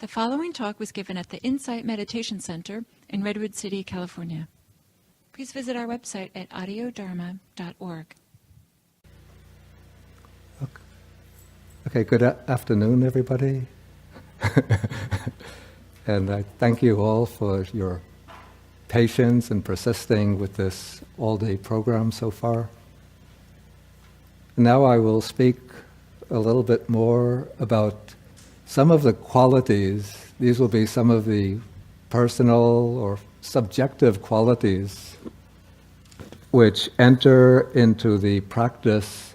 The following talk was given at the Insight Meditation Center in Redwood City, California. Please visit our website at audiodharma.org. Okay, good afternoon, everybody. And I thank you all for your patience and persisting with this all-day program so far. Now I will speak a little bit more about some of the qualities. These will be some of the personal or subjective qualities which enter into the practice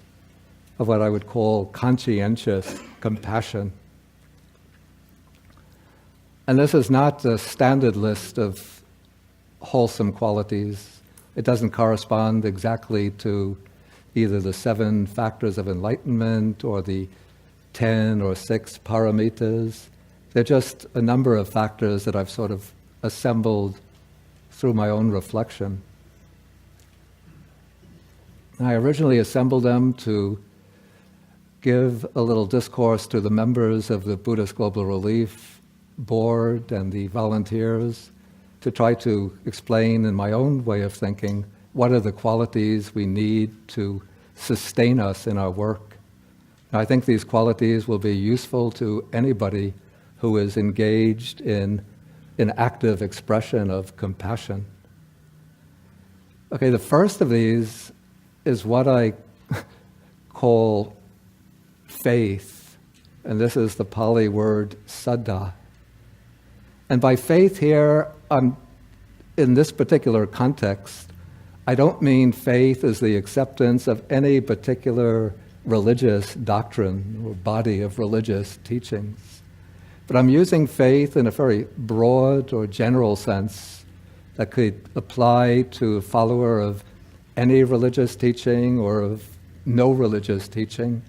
of what I would call conscientious compassion. And this is not a standard list of wholesome qualities. It doesn't correspond exactly to either the 7 factors of enlightenment or the 10 or 6 paramitas. They're just a number of factors that I've sort of assembled through my own reflection. I originally assembled them to give a little discourse to the members of the Buddhist Global Relief Board and the volunteers to try to explain in my own way of thinking what are the qualities we need to sustain us in our work. Now, I think these qualities will be useful to anybody who is engaged in an active expression of compassion. Okay, the first of these is what I call faith, and this is the Pali word saddha. And by faith here, in this particular context, I don't mean faith as the acceptance of any particular religious doctrine or body of religious teachings. But I'm using faith in a very broad or general sense that could apply to a follower of any religious teaching or of no religious teaching,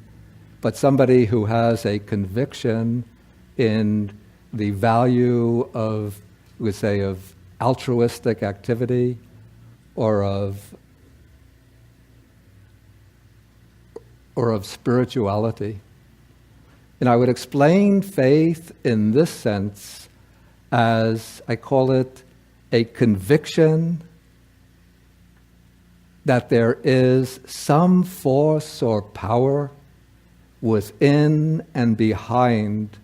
but somebody who has a conviction in the value of, we would say, of altruistic activity or of spirituality. And I would explain faith in this sense as, I call it, a conviction that there is some force or power within and behind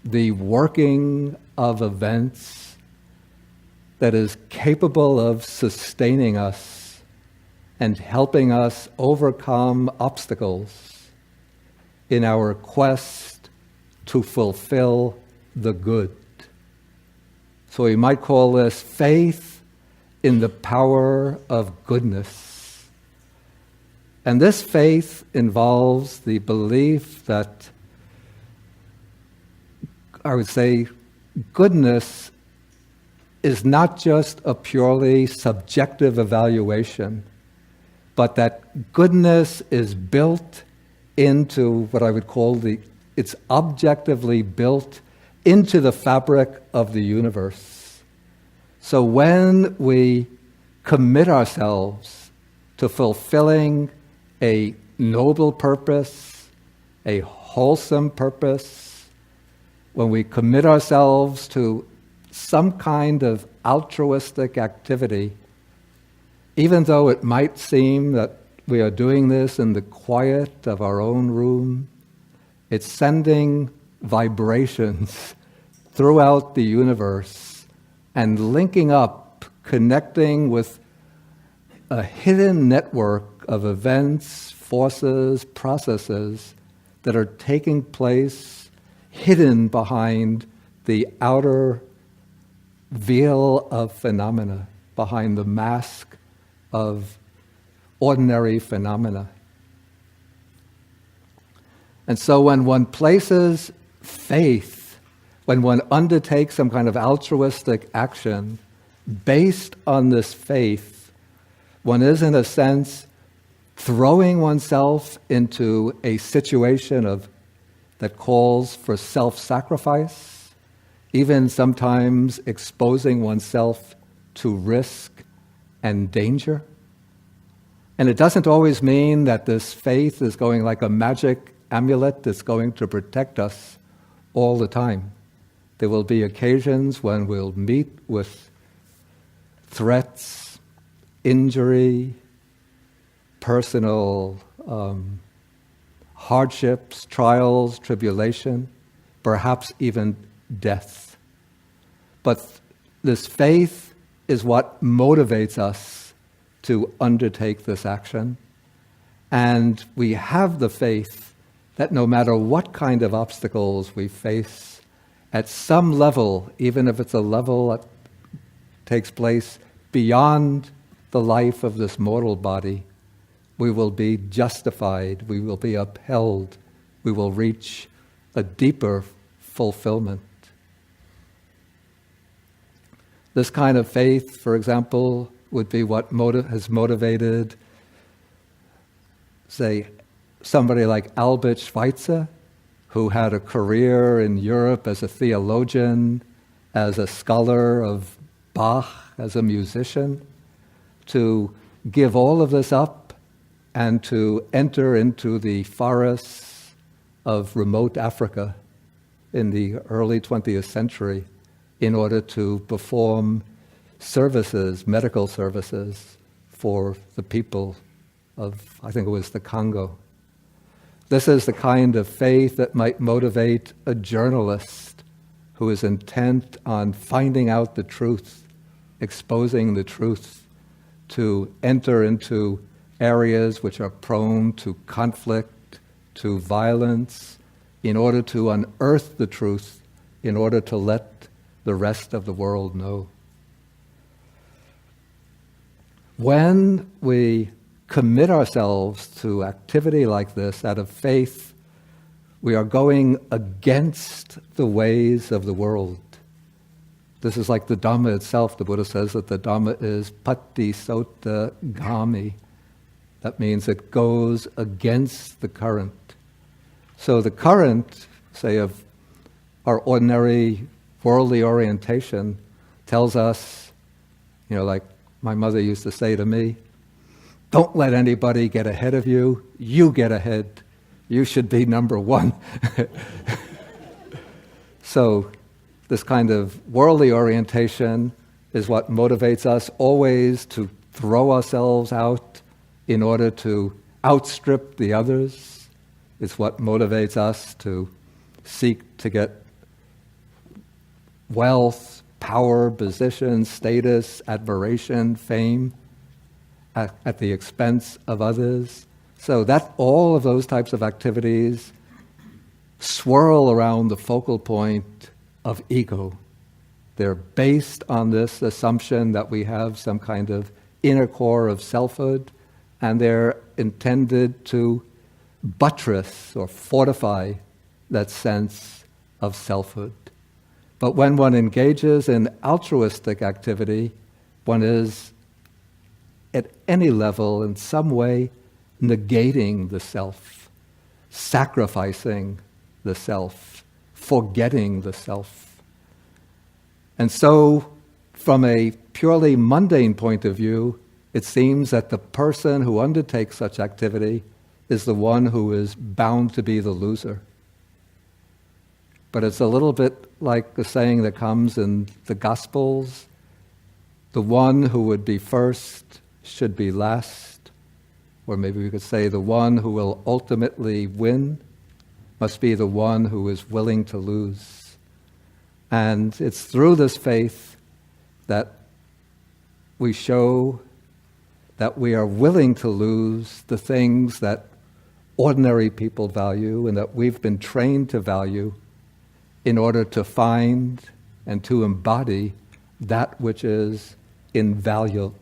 the working of events that is capable of sustaining us and helping us overcome obstacles in our quest to fulfill the good. So we might call this faith in the power of goodness. And this faith involves the belief that, I would say, goodness is not just a purely subjective evaluation, but that goodness is built into what I would call it's objectively built into the fabric of the universe. So when we commit ourselves to fulfilling a noble purpose, a wholesome purpose, when we commit ourselves to some kind of altruistic activity, even though it might seem that we are doing this in the quiet of our own room, it's sending vibrations throughout the universe and linking up, connecting with a hidden network of events, forces, processes that are taking place hidden behind the outer veil of phenomena, behind the mask of ordinary phenomena. And so when one places faith, when one undertakes some kind of altruistic action based on this faith, one is in a sense throwing oneself into a situation that calls for self-sacrifice, even sometimes exposing oneself to risk and danger. And it doesn't always mean that this faith is going like a magic amulet that's going to protect us all the time. There will be occasions when we'll meet with threats, injury, personal hardships, trials, tribulation, perhaps even death. But this faith is what motivates us to undertake this action. And we have the faith that no matter what kind of obstacles we face, at some level, even if it's a level that takes place beyond the life of this mortal body, we will be justified, we will be upheld, we will reach a deeper fulfillment. This kind of faith, for example, would be what has motivated, say, somebody like Albert Schweitzer, who had a career in Europe as a theologian, as a scholar of Bach, as a musician, to give all of this up and to enter into the forests of remote Africa in the early 20th century in order to perform services, medical services, for the people of, I think it was the Congo. This is the kind of faith that might motivate a journalist who is intent on finding out the truth, exposing the truth, to enter into areas which are prone to conflict, to violence, in order to unearth the truth, in order to let the rest of the world know. When we commit ourselves to activity like this out of faith, we are going against the ways of the world. This is like the Dhamma itself. The Buddha says that the Dhamma is patisota gami. That means it goes against the current. So the current, say, of our ordinary worldly orientation tells us, like my mother used to say to me, don't let anybody get ahead of you. You get ahead. You should be number one. So this kind of worldly orientation is what motivates us always to throw ourselves out in order to outstrip the others. It's what motivates us to seek to get wealth, power, position, status, admiration, fame at the expense of others. So that all of those types of activities swirl around the focal point of ego. They're based on this assumption that we have some kind of inner core of selfhood, and they're intended to buttress or fortify that sense of selfhood. But when one engages in altruistic activity, one is at any level, in some way, negating the self, sacrificing the self, forgetting the self. And so, from a purely mundane point of view, it seems that the person who undertakes such activity is the one who is bound to be the loser. But it's a little bit like the saying that comes in the Gospels, the one who would be first should be last, or maybe we could say the one who will ultimately win must be the one who is willing to lose. And it's through this faith that we show that we are willing to lose the things that ordinary people value and that we've been trained to value in order to find and to embody that which is invaluable.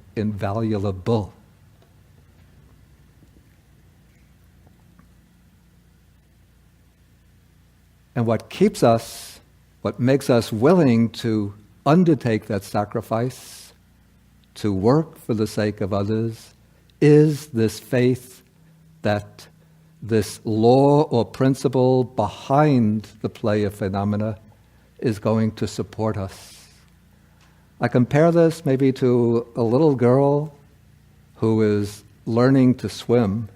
And what keeps us, what makes us willing to undertake that sacrifice, to work for the sake of others, is this faith that this law or principle behind the play of phenomena is going to support us. I compare this maybe to a little girl who is learning to swim.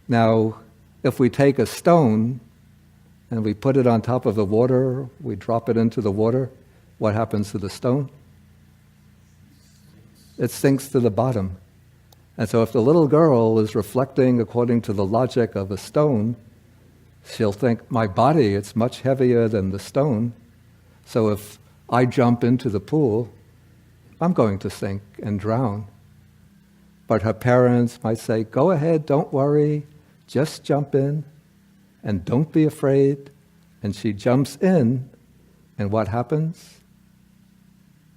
Now, if we take a stone and we put it on top of the water, we drop it into the water, what happens to the stone? It sinks to the bottom. And so if the little girl is reflecting according to the logic of a stone, she'll think, my body, it's much heavier than the stone, so if I jump into the pool, I'm going to sink and drown. But her parents might say, go ahead, don't worry, just jump in, and don't be afraid. And she jumps in, and what happens?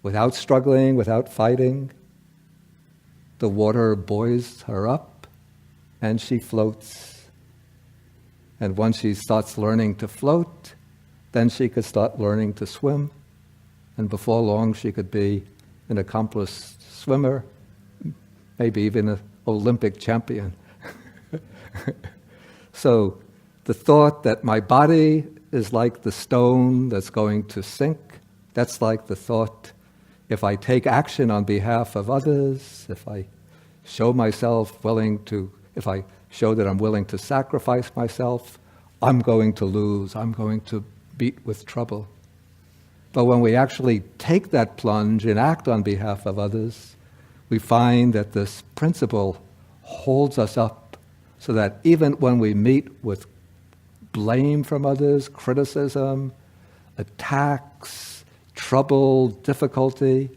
Without struggling, without fighting, the water buoys her up, and she floats. And once she starts learning to float, then she could start learning to swim. And before long, she could be an accomplished swimmer, maybe even an Olympic champion. So the thought that my body is like the stone that's going to sink, that's like the thought, if I take action on behalf of others, if I show myself willing to, if I show that I'm willing to sacrifice myself, I'm going to lose, I'm going to meet with trouble. But when we actually take that plunge and act on behalf of others, we find that this principle holds us up so that even when we meet with blame from others, criticism, attacks, trouble, difficulty,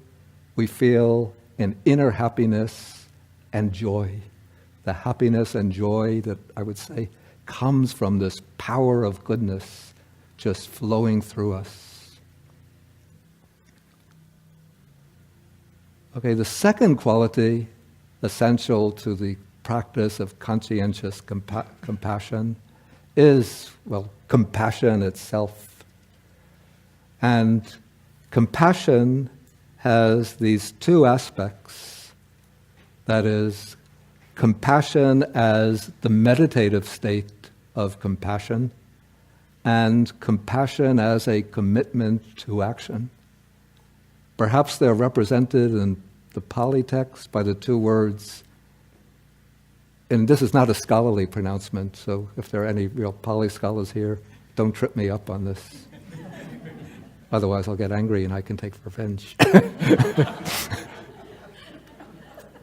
we feel an inner happiness and joy. The happiness and joy that I would say comes from this power of goodness just flowing through us. Okay, the second quality essential to the practice of conscientious compassion is, well, compassion itself. And compassion has these two aspects. That is, compassion as the meditative state of compassion, and compassion as a commitment to action. Perhaps they're represented in the Pali text by the two words, and this is not a scholarly pronouncement, so if there are any real Pali scholars here, don't trip me up on this. Otherwise I'll get angry and I can take revenge.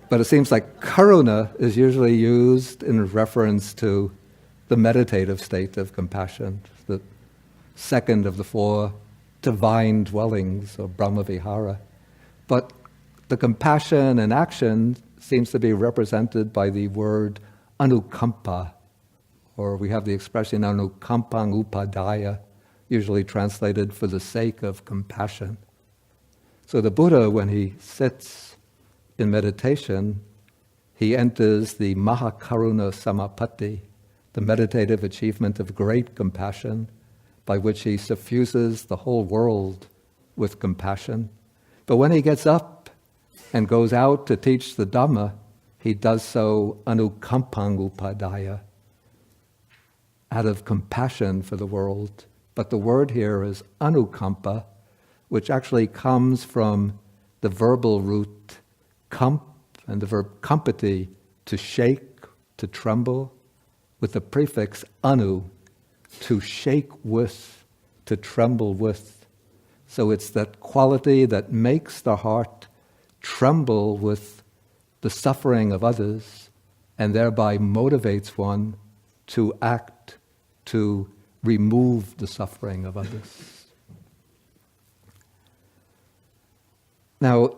But it seems like karuna is usually used in reference to the meditative state of compassion, the second of the four divine dwellings, or Brahmavihara. But the compassion and action seems to be represented by the word anukampa, or we have the expression anukampang upadaya, usually translated for the sake of compassion. So the Buddha, when he sits in meditation, he enters the Mahakaruna Samapatti, the meditative achievement of great compassion, by which he suffuses the whole world with compassion. But when he gets up and goes out to teach the Dhamma, he does so anukampang upadaya, out of compassion for the world. But the word here is anukampa, which actually comes from the verbal root kamp and the verb kampati, to shake, to tremble, with the prefix anu, to shake with, to tremble with. So it's that quality that makes the heart tremble with the suffering of others and thereby motivates one to act, to remove the suffering of others. Now,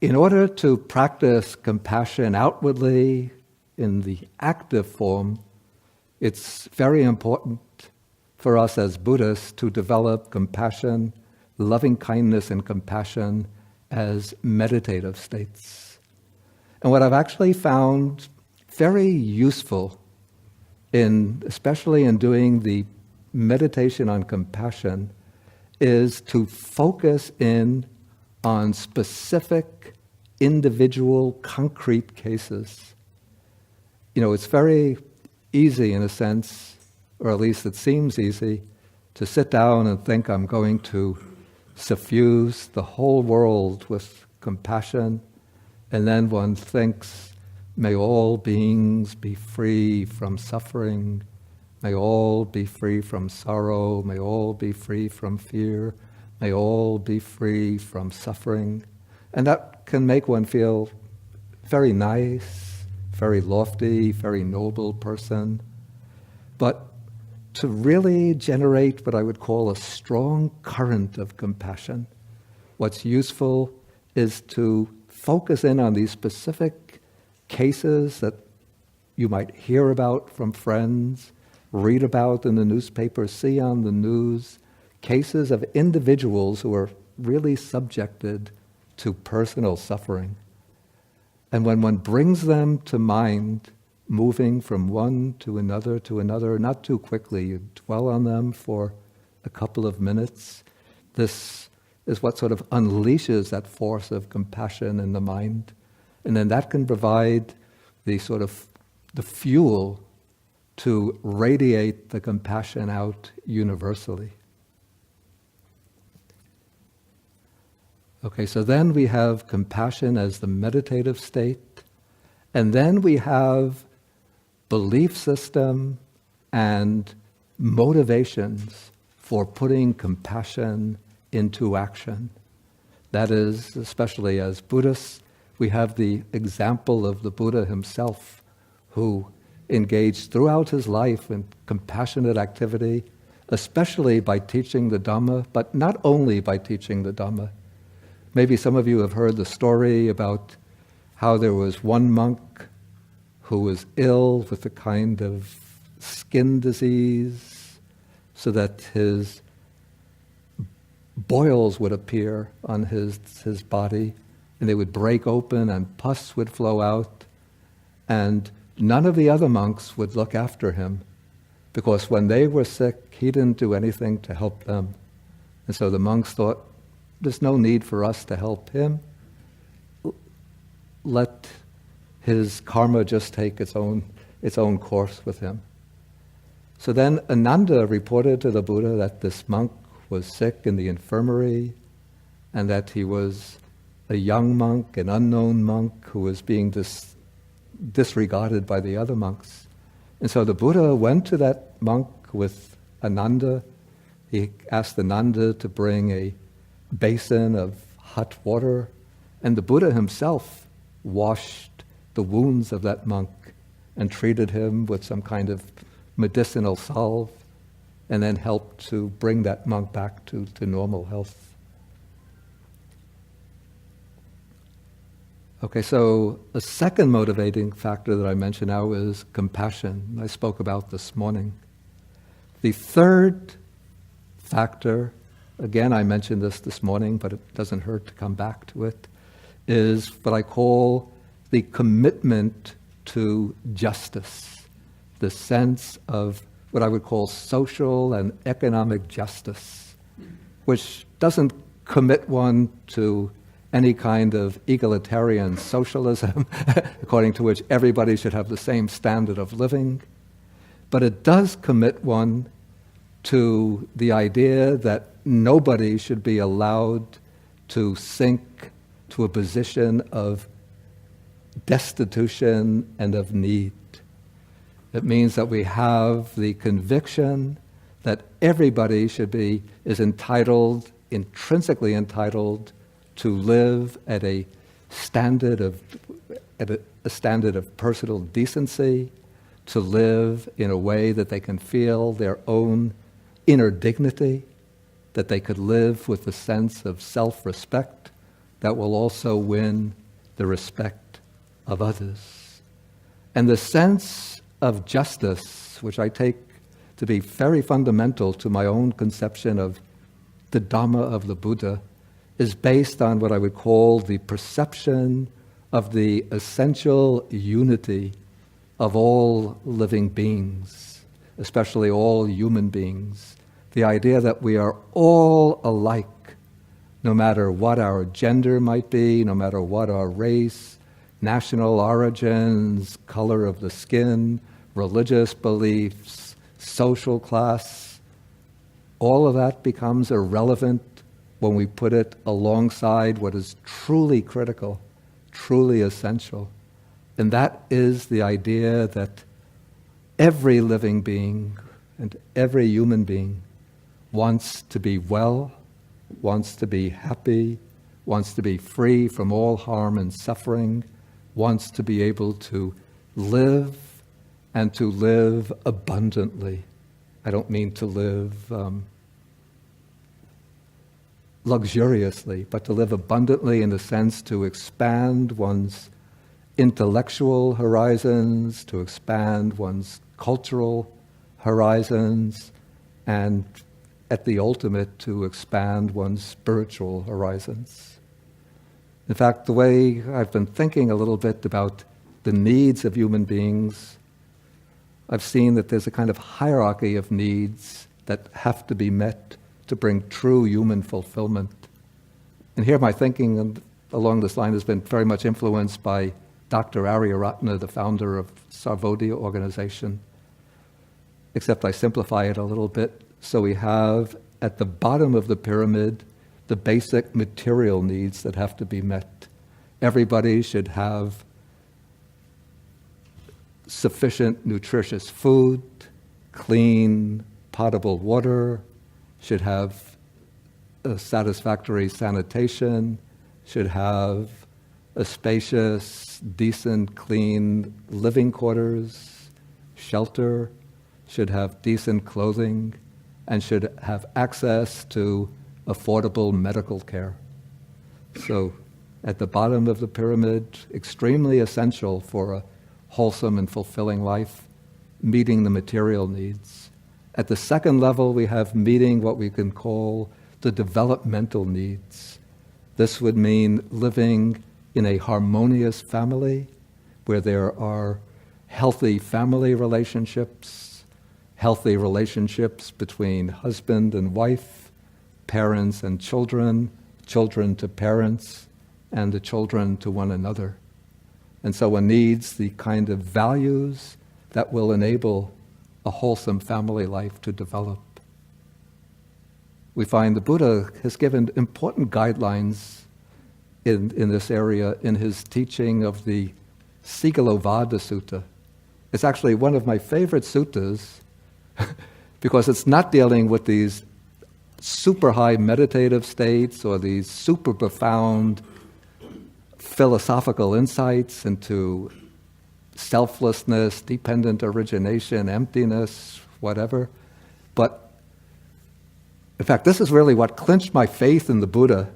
in order to practice compassion outwardly in the active form, it's very important for us as Buddhists to develop compassion, loving kindness and compassion as meditative states. And what I've actually found very useful especially in doing the meditation on compassion, is to focus in on specific, individual, concrete cases. You know, it's very easy in a sense, or at least it seems easy, to sit down and think I'm going to suffuse the whole world with compassion, and then one thinks, may all beings be free from suffering, May all be free from sorrow. May all be free from fear. May all be free from suffering. And that can make one feel very nice, very lofty, very noble person. But to really generate what I would call a strong current of compassion, what's useful is to focus in on these specific cases that you might hear about from friends, read about in the newspaper, see on the news, cases of individuals who are really subjected to personal suffering. And when one brings them to mind, moving from one to another, not too quickly, you dwell on them for a couple of minutes, this is what sort of unleashes that force of compassion in the mind. And then that can provide the sort of the fuel to radiate the compassion out universally. Okay, so then we have compassion as the meditative state, and then we have belief system and motivations for putting compassion into action. That is, especially as Buddhists, we have the example of the Buddha himself, who engaged throughout his life in compassionate activity, especially by teaching the Dhamma, but not only by teaching the Dhamma. Maybe some of you have heard the story about how there was one monk who was ill with a kind of skin disease, so that his boils would appear on his body, and they would break open and pus would flow out, and none of the other monks would look after him, because when they were sick, he didn't do anything to help them. And so the monks thought, there's no need for us to help him. Let his karma just take its own course with him. So then Ananda reported to the Buddha that this monk was sick in the infirmary, and that he was a young monk, an unknown monk who was being disregarded by the other monks. And so the Buddha went to that monk with Ananda. He asked Ananda to bring a basin of hot water, and the Buddha himself washed the wounds of that monk and treated him with some kind of medicinal salve, and then helped to bring that monk back to normal health. Okay, so a second motivating factor that I mention now is compassion. I spoke about this morning. The third factor, again, I mentioned this morning, but it doesn't hurt to come back to it, is what I call the commitment to justice, the sense of what I would call social and economic justice, which doesn't commit one to any kind of egalitarian socialism, according to which everybody should have the same standard of living, but it does commit one to the idea that nobody should be allowed to sink to a position of destitution and of need. It means that we have the conviction that everybody is entitled, intrinsically entitled, to live at a standard of personal decency, to live in a way that they can feel their own inner dignity, that they could live with a sense of self-respect that will also win the respect of others. And the sense of justice, which I take to be very fundamental to my own conception of the Dhamma of the Buddha, is based on what I would call the perception of the essential unity of all living beings, especially all human beings. The idea that we are all alike, no matter what our gender might be, no matter what our race, national origins, color of the skin, religious beliefs, social class, all of that becomes irrelevant when we put it alongside what is truly critical, truly essential. And that is the idea that every living being and every human being wants to be well, wants to be happy, wants to be free from all harm and suffering, wants to be able to live and to live abundantly. I don't mean to live luxuriously, but to live abundantly in the sense to expand one's intellectual horizons, to expand one's cultural horizons, and at the ultimate, to expand one's spiritual horizons. In fact, the way I've been thinking a little bit about the needs of human beings, I've seen that there's a kind of hierarchy of needs that have to be met to bring true human fulfillment. And here my thinking along this line has been very much influenced by Dr. Aryaratna, the founder of Sarvodaya organization, except I simplify it a little bit. So we have at the bottom of the pyramid the basic material needs that have to be met. Everybody should have sufficient nutritious food, clean, potable water, should have a satisfactory sanitation, should have a spacious, decent, clean living quarters, shelter, should have decent clothing, and should have access to affordable medical care. So at the bottom of the pyramid, extremely essential for a wholesome and fulfilling life, meeting the material needs. At the second level, we have meeting what we can call the developmental needs. This would mean living in a harmonious family where there are healthy family relationships between husband and wife, parents and children, children to parents, and the children to one another. And so one needs the kind of values that will enable a wholesome family life to develop. We find the Buddha has given important guidelines in this area in his teaching of the Sigalovada Sutta. It's actually one of my favorite suttas because it's not dealing with these super high meditative states or these super profound philosophical insights into selflessness, dependent origination, emptiness, whatever. But in fact, this is really what clinched my faith in the Buddha.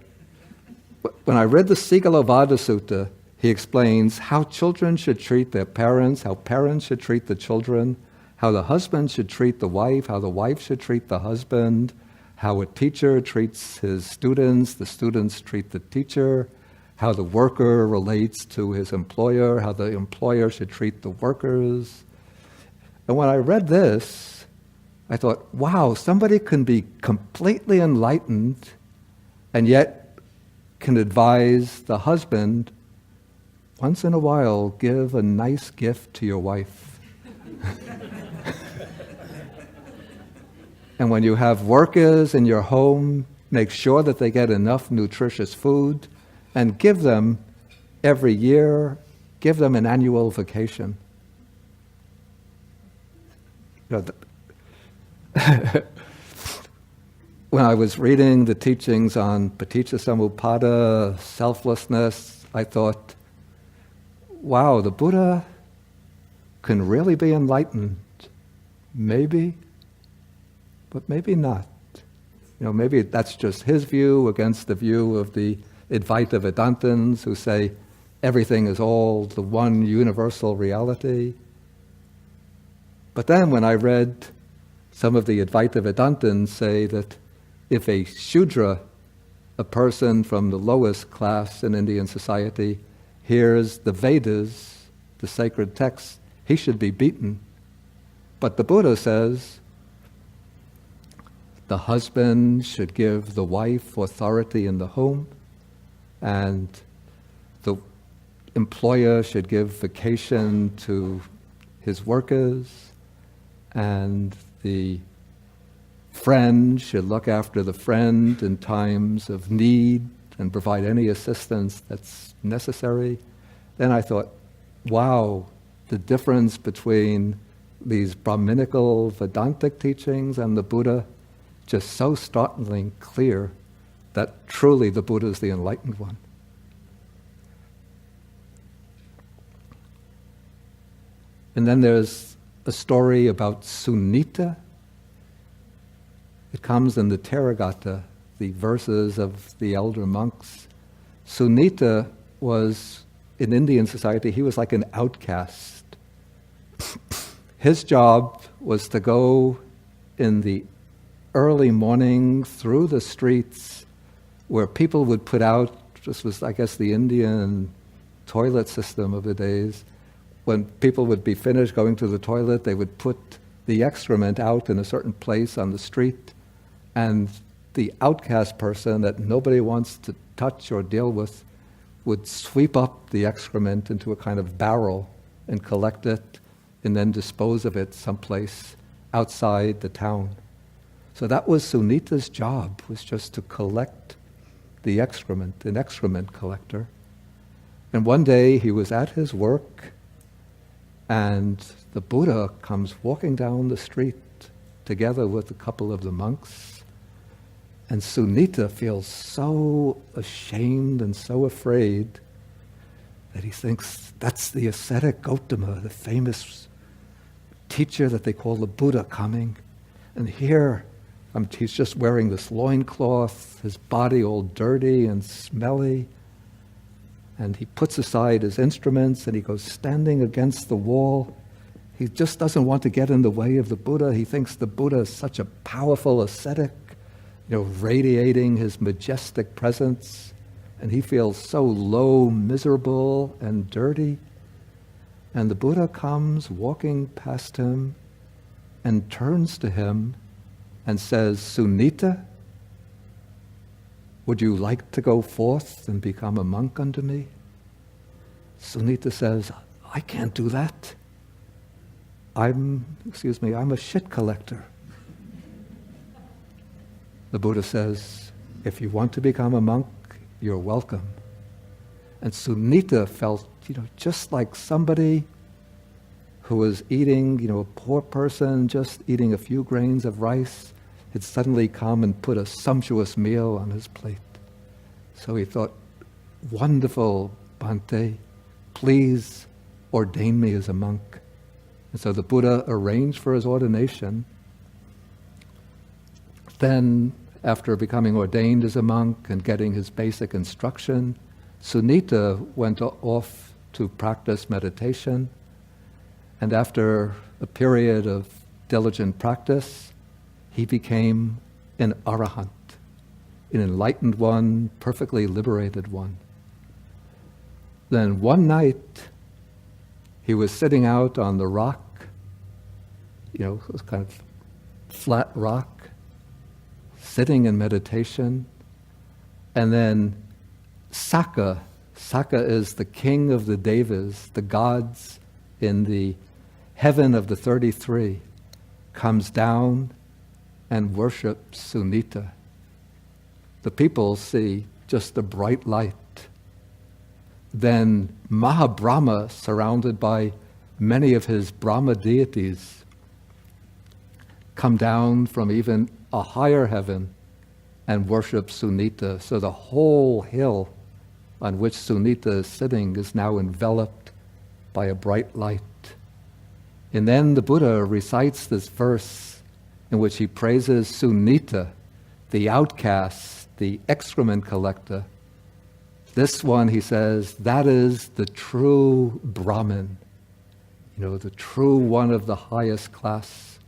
When I read the Sigalovada Sutta, he explains how children should treat their parents, how parents should treat the children, how the husband should treat the wife, how the wife should treat the husband, how a teacher treats his students, the students treat the teacher, how the worker relates to his employer, how the employer should treat the workers. And when I read this, I thought, wow, somebody can be completely enlightened and yet can advise the husband, once in a while, give a nice gift to your wife. And when you have workers in your home, make sure that they get enough nutritious food and give them every year, give them an annual vacation. You know, when I was reading the teachings on Paticca selflessness, I thought, wow, the Buddha can really be enlightened. Maybe, but maybe not. You know, maybe that's just his view against the view of the Advaita Vedantins who say everything is all the one universal reality. But then when I read some of the Advaita Vedantins say that if a Shudra, a person from the lowest class in Indian society, hears the Vedas, the sacred texts, he should be beaten. But the Buddha says the husband should give the wife authority in the home, and the employer should give vacation to his workers, and the friend should look after the friend in times of need and provide any assistance that's necessary. Then I thought, wow, the difference between these Brahminical Vedantic teachings and the Buddha just so startlingly clear that truly the Buddha is the enlightened one. And then there's a story about Sunita. It comes in the Theravada, the verses of the elder monks. Sunita was, in Indian society, he was like an outcast. His job was to go in the early morning through the streets where people would put out, this was, I guess, the Indian toilet system of the days. When people would be finished going to the toilet, they would put the excrement out in a certain place on the street, and the outcast person that nobody wants to touch or deal with would sweep up the excrement into a kind of barrel and collect it and then dispose of it someplace outside the town. So that was Sunita's job, was just to collect the excrement, an excrement collector. And one day he was at his work, and the Buddha comes walking down the street together with a couple of the monks. And Sunita feels so ashamed and so afraid that he thinks that's the ascetic Gautama, the famous teacher that they call the Buddha, coming. And here he's just wearing this loincloth, his body all dirty and smelly. And he puts aside his instruments and he goes standing against the wall. He just doesn't want to get in the way of the Buddha. He thinks the Buddha is such a powerful ascetic, radiating his majestic presence. And he feels so low, miserable, and dirty. And the Buddha comes walking past him and turns to him and says, "Sunita, would you like to go forth and become a monk unto me?" Sunita says, "I can't do that. I'm a shit collector." The Buddha says, "If you want to become a monk, you're welcome." And Sunita felt, just like somebody who was eating, a poor person just eating a few grains of rice, had suddenly come and put a sumptuous meal on his plate. So he thought, "Wonderful, Bhante, please ordain me as a monk." And so the Buddha arranged for his ordination. Then, after becoming ordained as a monk and getting his basic instruction, Sunita went off to practice meditation. And after a period of diligent practice, he became an arahant, an enlightened one, perfectly liberated one. Then one night, he was sitting out on the rock, it was kind of flat rock, sitting in meditation, and then Sakka is the king of the devas, the gods in the heaven of the 33, comes down and worships Sunita. The people see just a bright light. Then Mahabrahma, surrounded by many of his Brahma deities, come down from even a higher heaven and worship Sunita. So the whole hill on which Sunita is sitting is now enveloped by a bright light. And then the Buddha recites this verse in which he praises Sunita, the outcast, the excrement collector. This one, he says, that is the true Brahmin, the true one of the highest class,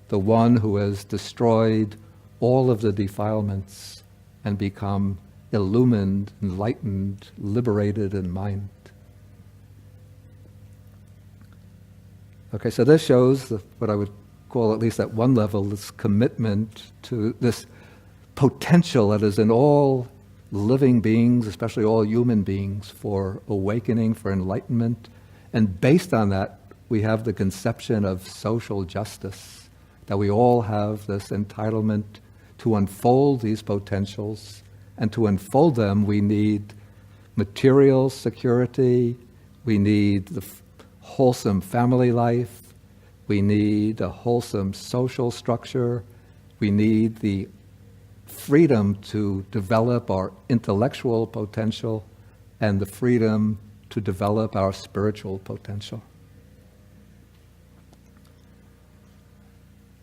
the one who has destroyed all of the defilements and become illumined, enlightened, liberated in mind. Okay, so this shows what I would call, at least at one level, this commitment to this potential that is in all living beings, especially all human beings, for awakening, for enlightenment. And based on that, we have the conception of social justice, that we all have this entitlement to unfold these potentials. And to unfold them, we need material security, we need the wholesome family life, We need a wholesome social structure. We need the freedom to develop our intellectual potential and the freedom to develop our spiritual potential.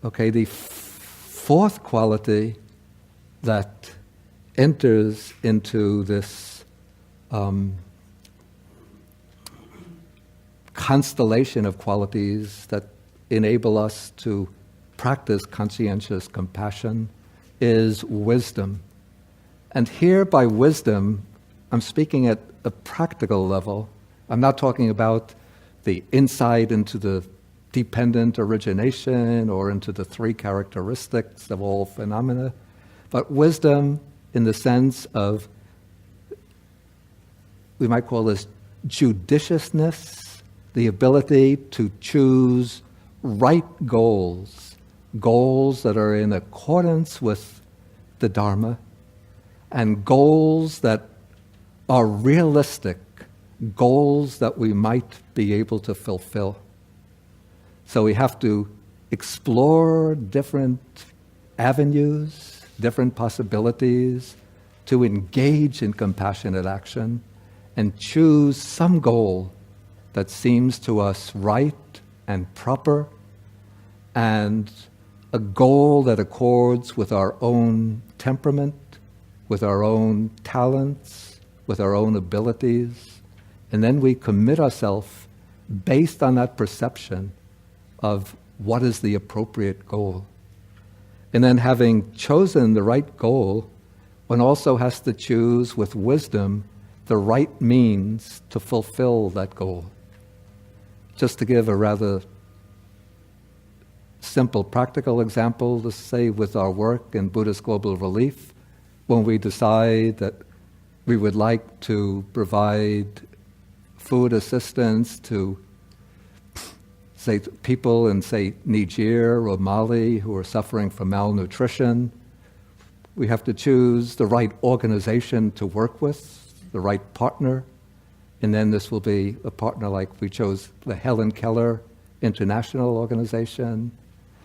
Okay, the fourth quality that enters into this constellation of qualities that enable us to practice conscientious compassion is wisdom. And here by wisdom, I'm speaking at a practical level. I'm not talking about the insight into the dependent origination or into the three characteristics of all phenomena, but wisdom in the sense of, we might call this judiciousness, the ability to choose right goals, goals that are in accordance with the Dharma, and goals that are realistic, goals that we might be able to fulfill. So we have to explore different avenues, different possibilities to engage in compassionate action and choose some goal that seems to us right and proper, and a goal that accords with our own temperament, with our own talents, with our own abilities. And then we commit ourselves based on that perception of what is the appropriate goal. And then having chosen the right goal, one also has to choose with wisdom the right means to fulfill that goal. Just to give a rather simple practical example, to say with our work in Buddhist Global Relief, when we decide that we would like to provide food assistance to, say, people in, say, Niger or Mali who are suffering from malnutrition, we have to choose the right organization to work with, the right partner, and then this will be a partner like we chose the Helen Keller International Organization.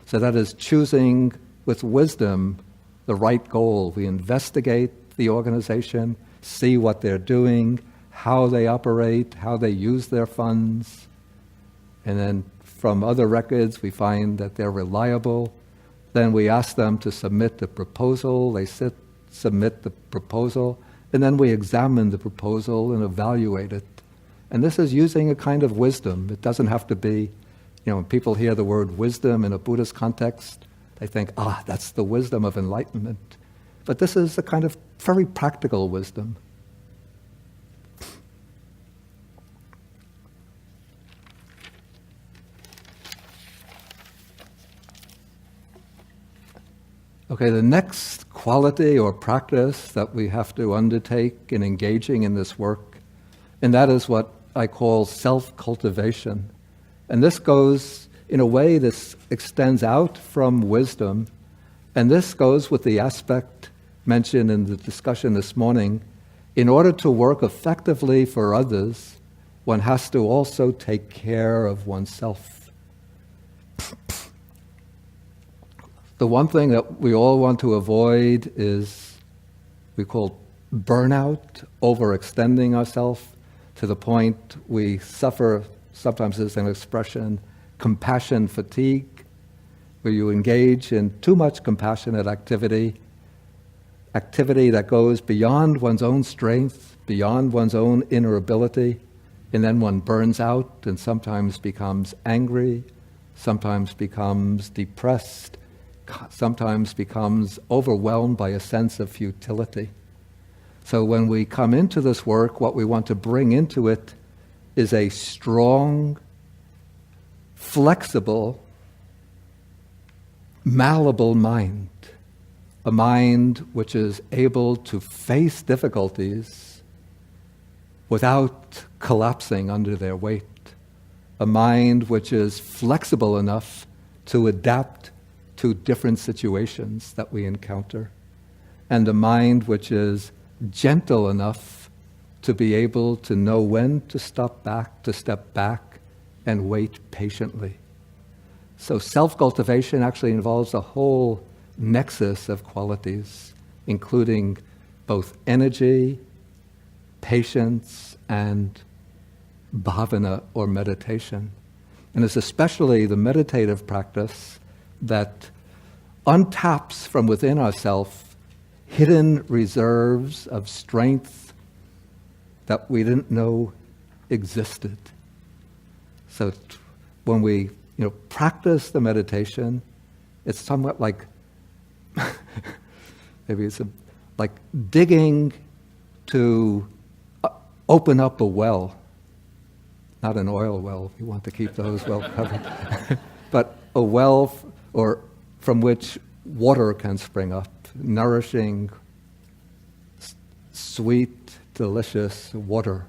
So that is choosing with wisdom the right goal. We investigate the organization, see what they're doing, how they operate, how they use their funds, and then from other records we find that they're reliable. Then we ask them to submit the proposal, they submit the proposal, and then we examine the proposal and evaluate it. And this is using a kind of wisdom. It doesn't have to be, when people hear the word wisdom in a Buddhist context, they think, that's the wisdom of enlightenment. But this is a kind of very practical wisdom. Okay, the next quality or practice that we have to undertake in engaging in this work, and that is what I call self-cultivation. And this goes, in a way, this extends out from wisdom, and this goes with the aspect mentioned in the discussion this morning. In order to work effectively for others, one has to also take care of oneself. The one thing that we all want to avoid is, we call burnout, overextending ourselves to the point we suffer, sometimes there's an expression, compassion fatigue, where you engage in too much compassionate activity that goes beyond one's own strength, beyond one's own inner ability, and then one burns out and sometimes becomes angry, sometimes becomes depressed, sometimes becomes overwhelmed by a sense of futility. So when we come into this work, what we want to bring into it is a strong, flexible, malleable mind, a mind which is able to face difficulties without collapsing under their weight, a mind which is flexible enough to adapt to different situations that we encounter, and a mind which is gentle enough to be able to know when to step back, and wait patiently. So self-cultivation actually involves a whole nexus of qualities, including both energy, patience, and bhavana or meditation. And it's especially the meditative practice that untaps from within ourselves hidden reserves of strength that we didn't know existed. So when we practice the meditation, it's somewhat like maybe it's like digging to open up a well. Not an oil well, if you want to keep those well covered, but a well from which water can spring up, nourishing, sweet, delicious water.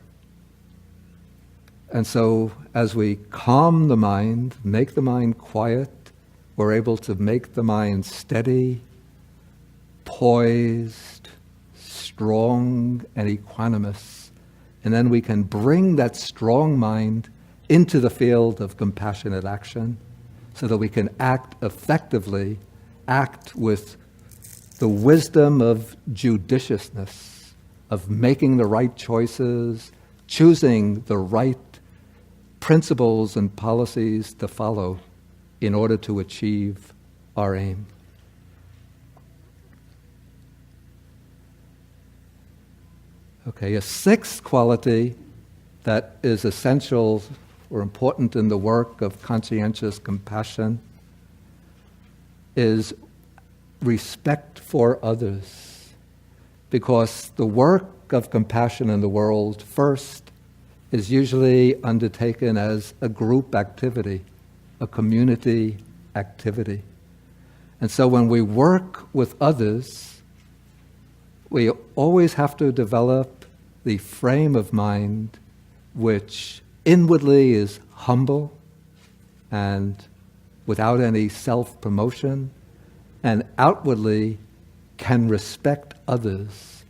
And so as we calm the mind, make the mind quiet, we're able to make the mind steady, poised, strong, and equanimous. And then we can bring that strong mind into the field of compassionate action so that we can act effectively, act with the wisdom of judiciousness, of making the right choices, choosing the right principles and policies to follow in order to achieve our aim. Okay, a sixth quality that is essential or important in the work of conscientious compassion is respect for others. Because the work of compassion in the world, first, is usually undertaken as a group activity, a community activity. And so when we work with others, we always have to develop the frame of mind which inwardly is humble and without any self-promotion, and outwardly can respect others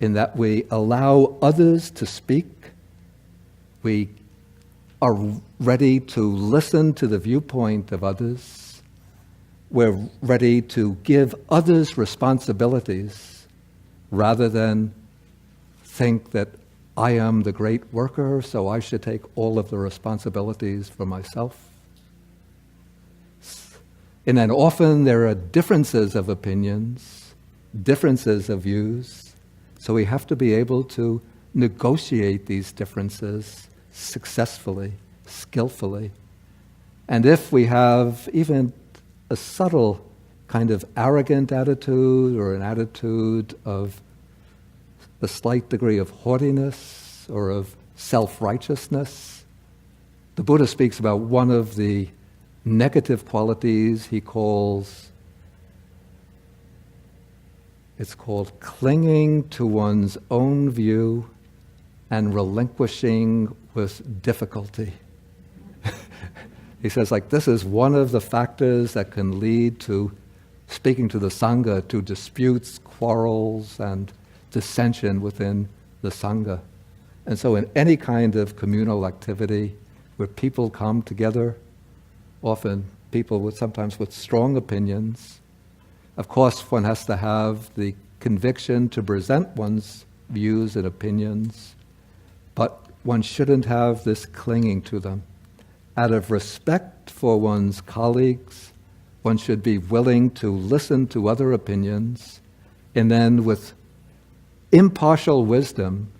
in that we allow others to speak. We are ready to listen to the viewpoint of others. We're ready to give others responsibilities rather than think that I am the great worker, so I should take all of the responsibilities for myself. And then often there are differences of opinions, differences of views, so we have to be able to negotiate these differences successfully, skillfully. And if we have even a subtle kind of arrogant attitude or an attitude of a slight degree of haughtiness or of self-righteousness, the Buddha speaks about one of the negative qualities it's called clinging to one's own view and relinquishing with difficulty. He says, this is one of the factors that can lead to, speaking to the Sangha, to disputes, quarrels, and dissension within the Sangha. And so in any kind of communal activity where people come together, often people sometimes with strong opinions, of course one has to have the conviction to present one's views and opinions, but one shouldn't have this clinging to them. Out of respect for one's colleagues, one should be willing to listen to other opinions, and then with impartial wisdom,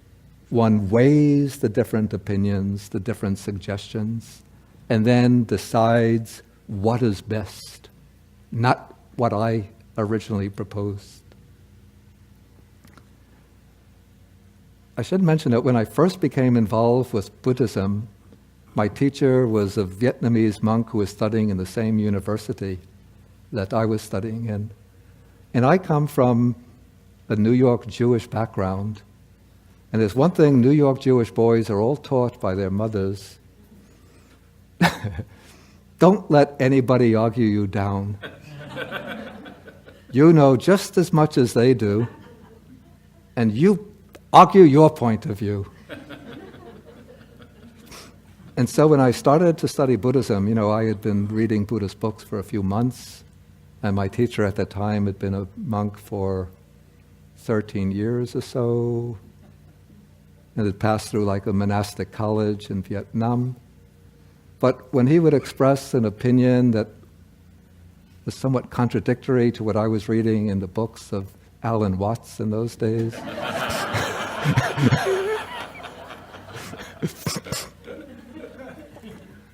one weighs the different opinions, the different suggestions, and then decides what is best, not what I originally proposed. I should mention that when I first became involved with Buddhism, my teacher was a Vietnamese monk who was studying in the same university that I was studying in. And I come from a New York Jewish background. And there's one thing New York Jewish boys are all taught by their mothers. Don't let anybody argue you down. You know just as much as they do, and you argue your point of view. And so when I started to study Buddhism, I had been reading Buddhist books for a few months, and my teacher at that time had been a monk for 13 years or so, and had passed through like a monastic college in Vietnam. But when he would express an opinion that was somewhat contradictory to what I was reading in the books of Alan Watts in those days,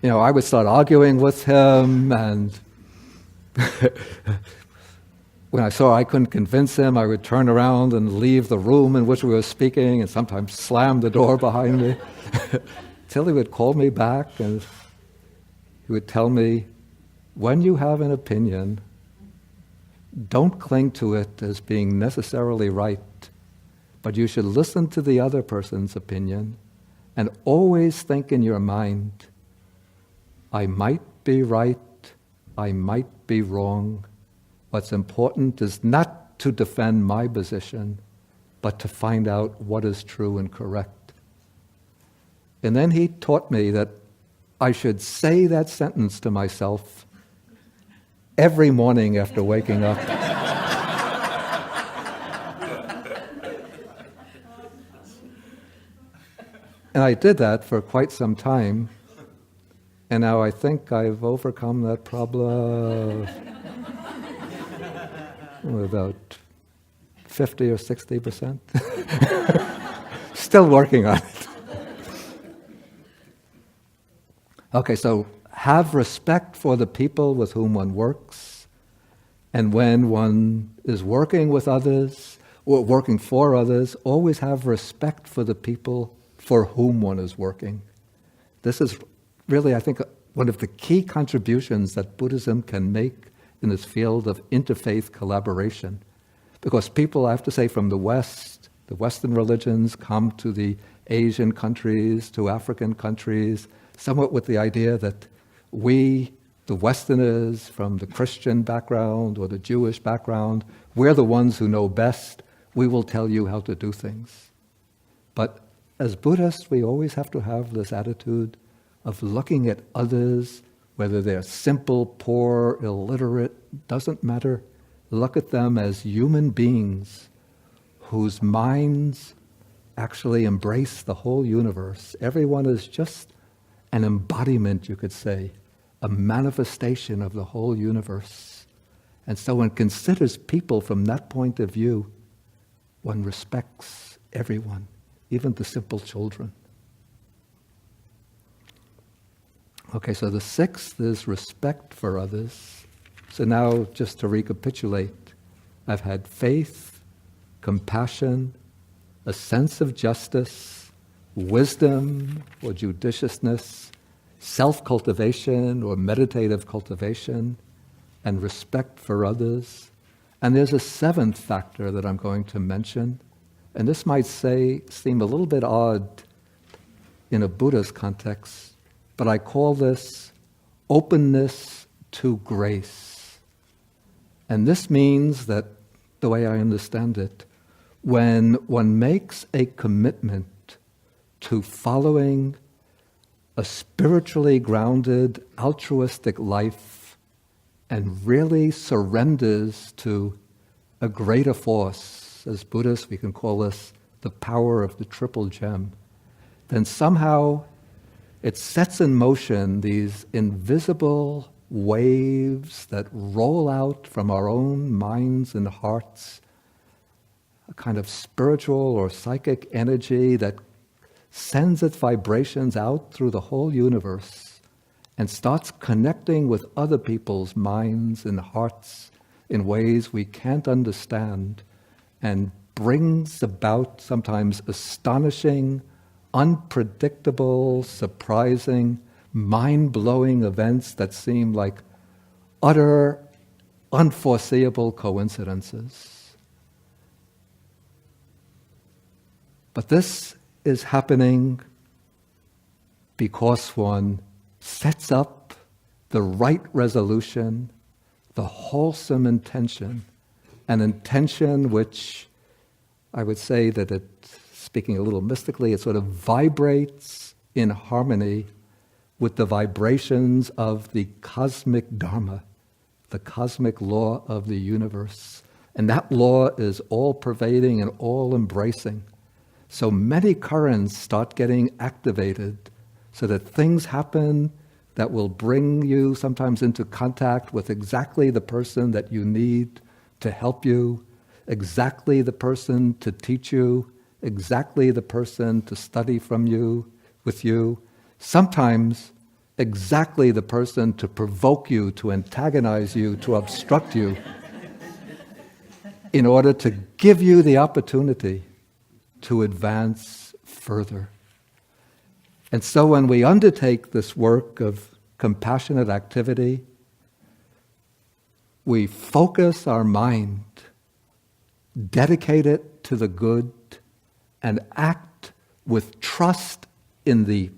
I would start arguing with him, and when I saw I couldn't convince him, I would turn around and leave the room in which we were speaking and sometimes slam the door behind me till he would call me back and he would tell me, when you have an opinion, don't cling to it as being necessarily right, but you should listen to the other person's opinion and always think in your mind, I might be right, I might be wrong. What's important is not to defend my position, but to find out what is true and correct. And then he taught me that I should say that sentence to myself every morning after waking up. And I did that for quite some time, and now I think I've overcome that problem. About 50 or 60%. Still working on it. Okay, so have respect for the people with whom one works, and when one is working with others, or working for others, always have respect for the people for whom one is working. This is really, I think, one of the key contributions that Buddhism can make in this field of interfaith collaboration. Because people, I have to say, from the West, the Western religions come to the Asian countries, to African countries, somewhat with the idea that we, the Westerners from the Christian background or the Jewish background, we're the ones who know best. We will tell you how to do things. But as Buddhists, we always have to have this attitude of looking at others, whether they're simple, poor, illiterate, doesn't matter. Look at them as human beings whose minds actually embrace the whole universe. Everyone is just an embodiment, you could say, a manifestation of the whole universe. And so one considers people from that point of view. One respects everyone, even the simple children. Okay, so the sixth is respect for others. So now, just to recapitulate, I've had faith, compassion, a sense of justice, wisdom or judiciousness, self-cultivation or meditative cultivation, and respect for others. And there's a seventh factor that I'm going to mention, and this might seem a little bit odd in a Buddhist context, but I call this openness to grace. And this means that, the way I understand it, when one makes a commitment to following a spiritually grounded, altruistic life and really surrenders to a greater force, as Buddhists we can call this the power of the triple gem, then somehow it sets in motion these invisible waves that roll out from our own minds and hearts, a kind of spiritual or psychic energy that sends its vibrations out through the whole universe and starts connecting with other people's minds and hearts in ways we can't understand, and brings about sometimes astonishing, unpredictable, surprising, mind-blowing events that seem like utter, unforeseeable coincidences. But this is happening because one sets up the right resolution, the wholesome intention, an intention which I would say that it, speaking a little mystically, it sort of vibrates in harmony with the vibrations of the cosmic dharma, the cosmic law of the universe. And that law is all-pervading and all-embracing. So many currents start getting activated so that things happen that will bring you sometimes into contact with exactly the person that you need to help you, exactly the person to teach you, exactly the person to study from you, with you, sometimes exactly the person to provoke you, to antagonize you, to obstruct you, in order to give you the opportunity to advance further. And so when we undertake this work of compassionate activity, we focus our mind, dedicate it to the good, and act with trust in the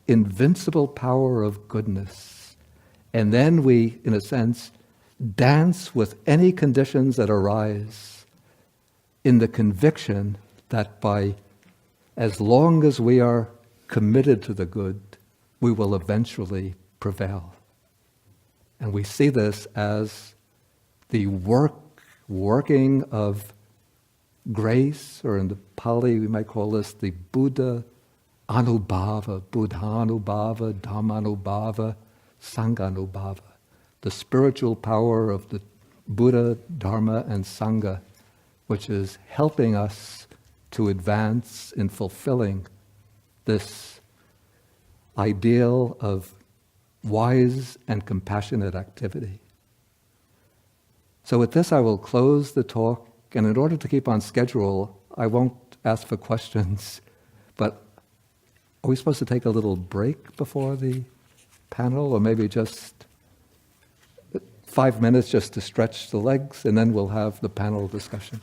invincible power of goodness. And then we, in a sense, dance with any conditions that arise in the conviction that as long as we are committed to the good, we will eventually prevail. And we see this as the working of grace, or in the Pali we might call this the Buddha Anubhava, Buddhanubhava, Dhammanubhava, Sanghanubhava, the spiritual power of the Buddha, Dharma, and Sangha, which is helping us to advance in fulfilling this ideal of wise and compassionate activity. So with this I will close the talk, and in order to keep on schedule, I won't ask for questions, but are we supposed to take a little break before the panel, or maybe just 5 minutes just to stretch the legs, and then we'll have the panel discussion?